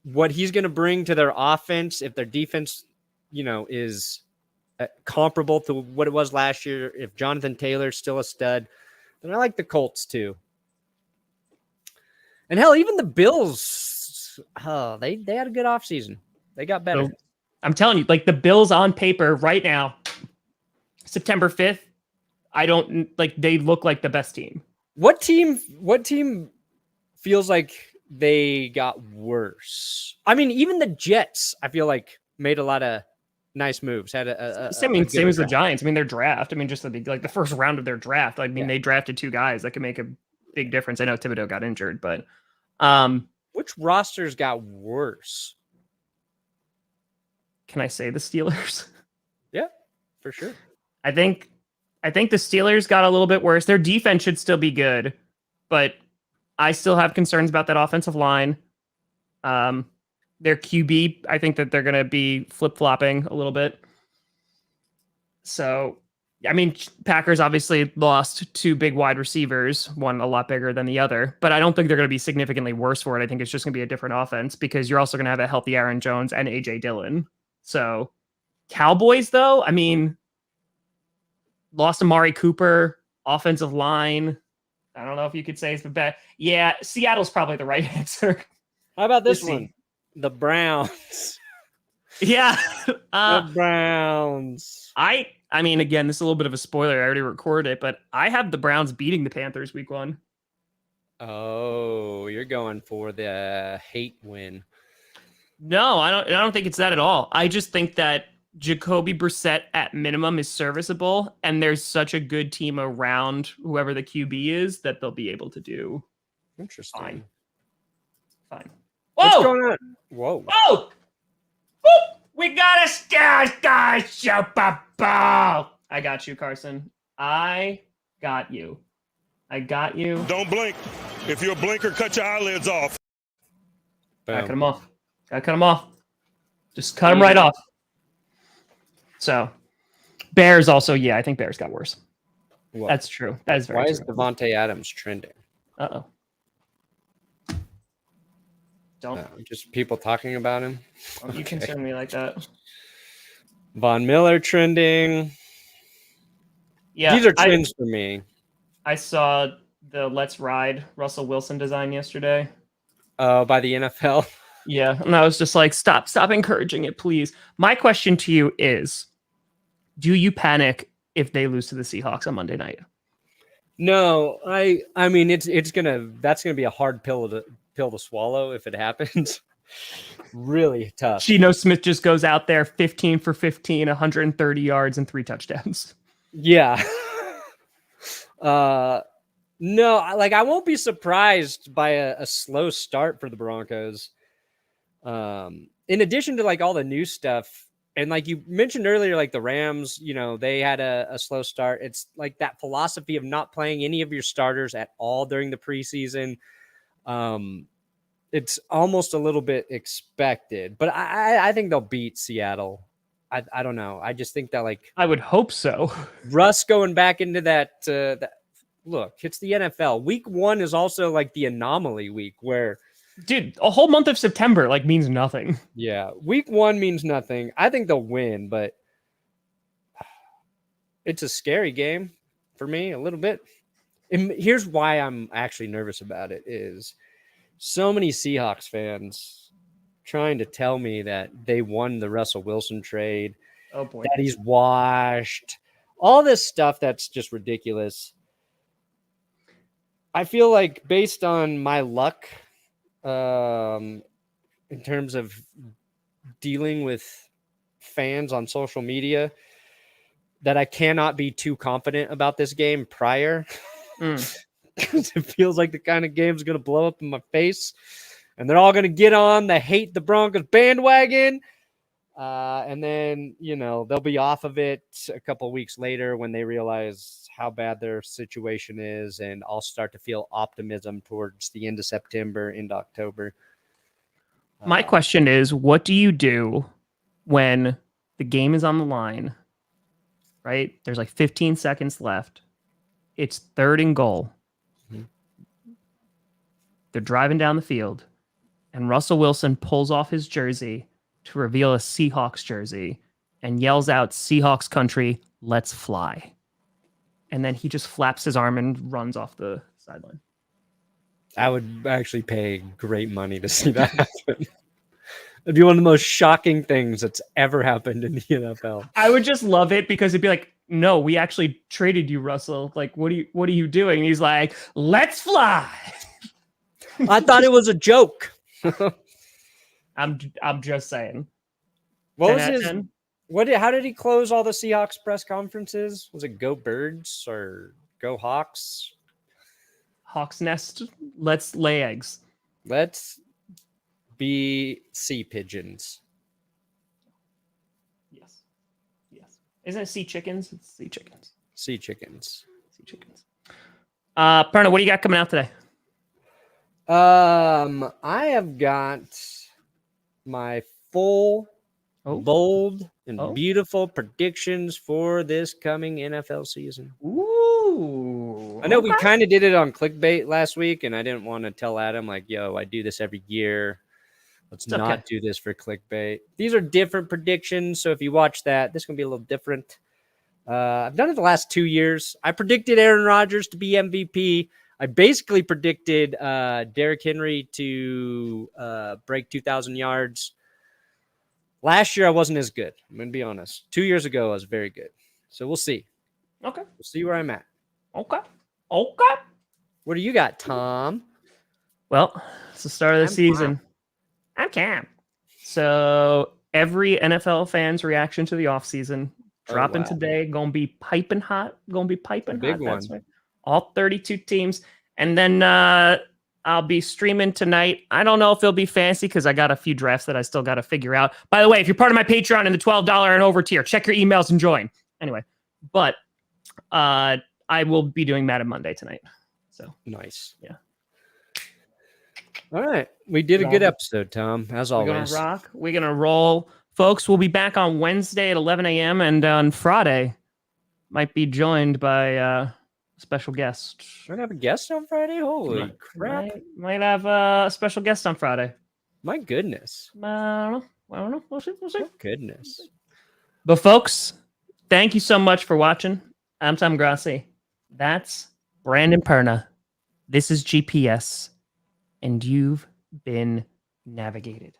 what he's going to bring to their offense, if their defense, is comparable to what it was last year, if Jonathan Taylor's still a stud, then I like the Colts too. And hell, even the Bills, they had a good offseason. They got better. So, I'm telling you, like the Bills on paper right now, September 5th, they look like the best team. What team feels like they got worse? I mean, even the Jets, I feel like made a lot of nice moves. Had same as the Giants. I mean, their draft. I mean, just the first round of their draft. I mean, They drafted 2 guys that could make a big difference. I know Thibodeau got injured, but which rosters got worse? Can I say the Steelers? Yeah, for sure. I think the Steelers got a little bit worse. Their defense should still be good, but I still have concerns about that offensive line. Their QB, I think that they're going to be flip-flopping a little bit. So, I mean, Packers obviously lost 2 big wide receivers, one a lot bigger than the other, but I don't think they're going to be significantly worse for it. I think it's just going to be a different offense because you're also going to have a healthy Aaron Jones and A.J. Dillon. So, Cowboys, though, I mean, lost Amari Cooper, offensive line. I don't know if you could say it's the best. Yeah, Seattle's probably the right answer. How about this one? The Browns. Yeah. The Browns. I mean, again, this is a little bit of a spoiler. I already recorded it, but I have the Browns beating the Panthers week 1. Oh, you're going for the hate win. No, I don't think it's that at all. I just think that Jacoby Brissett at minimum is serviceable, and there's such a good team around whoever the QB is that they'll be able to do. Interesting. Fine. Whoa! What's going on? Whoa! Whoa! Whoop! We got a Sky Super Bowl. I got you, Carson. I got you. Don't blink. If you're a blinker, cut your eyelids off. Gotta cut them off. Just cut them right off. So, Bears also, I think Bears got worse. What? That's true. That is very true. Why is Devontae Adams trending? Uh-oh. Don't. Just people talking about him. You concern me like that. Von Miller trending. Yeah, these are trends for me. I saw the Let's Ride Russell Wilson design yesterday. By the NFL. Yeah, and I was just like, stop encouraging it, please. My question to you is, do you panic if they lose to the Seahawks on Monday night? No, I mean that's gonna be a hard pill to swallow if it happens. Really tough. Geno Smith just goes out there 15 for 15, 130 yards and 3 touchdowns. Yeah. No, I won't be surprised by a slow start for the Broncos. In addition to all the new stuff, and you mentioned earlier, the Rams, they had a slow start. It's that philosophy of not playing any of your starters at all during the preseason. It's almost a little bit expected, but I think they'll beat Seattle. I don't know. I just think that I would hope so. Russ going back into that look, it's the NFL. Week 1 is also the anomaly week where, dude, a whole month of September means nothing. Yeah, week 1 means nothing. I think they'll win, but it's a scary game for me a little bit. And here's why I'm actually nervous about it is so many Seahawks fans trying to tell me that they won the Russell Wilson trade. Oh boy. That he's washed. All this stuff that's just ridiculous. I feel like based on my luck in terms of dealing with fans on social media, that I cannot be too confident about this game prior. Because it feels like the kind of game is going to blow up in my face. And they're all going to get on the hate the Broncos bandwagon. And then, they'll be off of it a couple of weeks later when they realize how bad their situation is. And I'll start to feel optimism towards the end of September, into October. My question is, what do you do when the game is on the line, right? There's 15 seconds left. It's 3rd and goal. Mm-hmm. They're driving down the field. and Russell Wilson pulls off his jersey to reveal a Seahawks jersey and yells out, "Seahawks country, let's fly." And then he just flaps his arm and runs off the sideline. I would actually pay great money to see that happen. It'd be one of the most shocking things that's ever happened in the NFL. I would just love it because it'd be like, no, we actually traded you, Russell. Like, what are you doing? And he's like, let's fly. I thought it was a joke. I'm just saying. What was his? How did he close all the Seahawks press conferences? Was it "Go Birds" or "Go Hawks"? Hawk's Nest. Let's lay eggs. Let's be sea pigeons. Yes. Isn't it sea chickens? It's sea chickens. Sea chickens. Sea chickens. Perna, what do you got coming out today? I have got my full, bold, and beautiful predictions for this coming NFL season. Ooh. I know we kind of did it on clickbait last week, and I didn't want to tell Adam, like, yo, I do this every year. Let's not do this for clickbait. These are different predictions, so if you watch that, this is going to be a little different. I've done it the last 2 years. I predicted Aaron Rodgers to be MVP. I basically predicted Derrick Henry to break 2,000 yards. Last year, I wasn't as good. I'm going to be honest. 2 years ago, I was very good. So we'll see. Okay. We'll see where I'm at. Okay. What do you got, Tom? Well, it's the start of the season. I'm Cam. So every NFL fan's reaction to the offseason dropping today. Gonna be piping hot. Big one. That's right. All 32 teams. And then I'll be streaming tonight. I don't know if it'll be fancy because I got a few drafts that I still got to figure out. By the way, if you're part of my Patreon in the $12 and over tier, check your emails and join. Anyway, but I will be doing Madden Monday tonight. So nice. Yeah. All right. We did a good episode, Tom, as always. We're going to rock. We're going to roll. Folks, we'll be back on Wednesday at 11 a.m. and on Friday might be joined by a special guest. We're going to have a guest on Friday? Holy crap. Might have a special guest on Friday. My goodness. I don't know. We'll see. Goodness. But folks, thank you so much for watching. I'm Tom Grassi. That's Brandon Perna. This is GPS. And you've been navigated.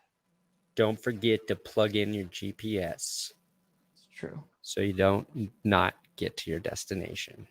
Don't forget to plug in your GPS. It's true. So you don't not get to your destination.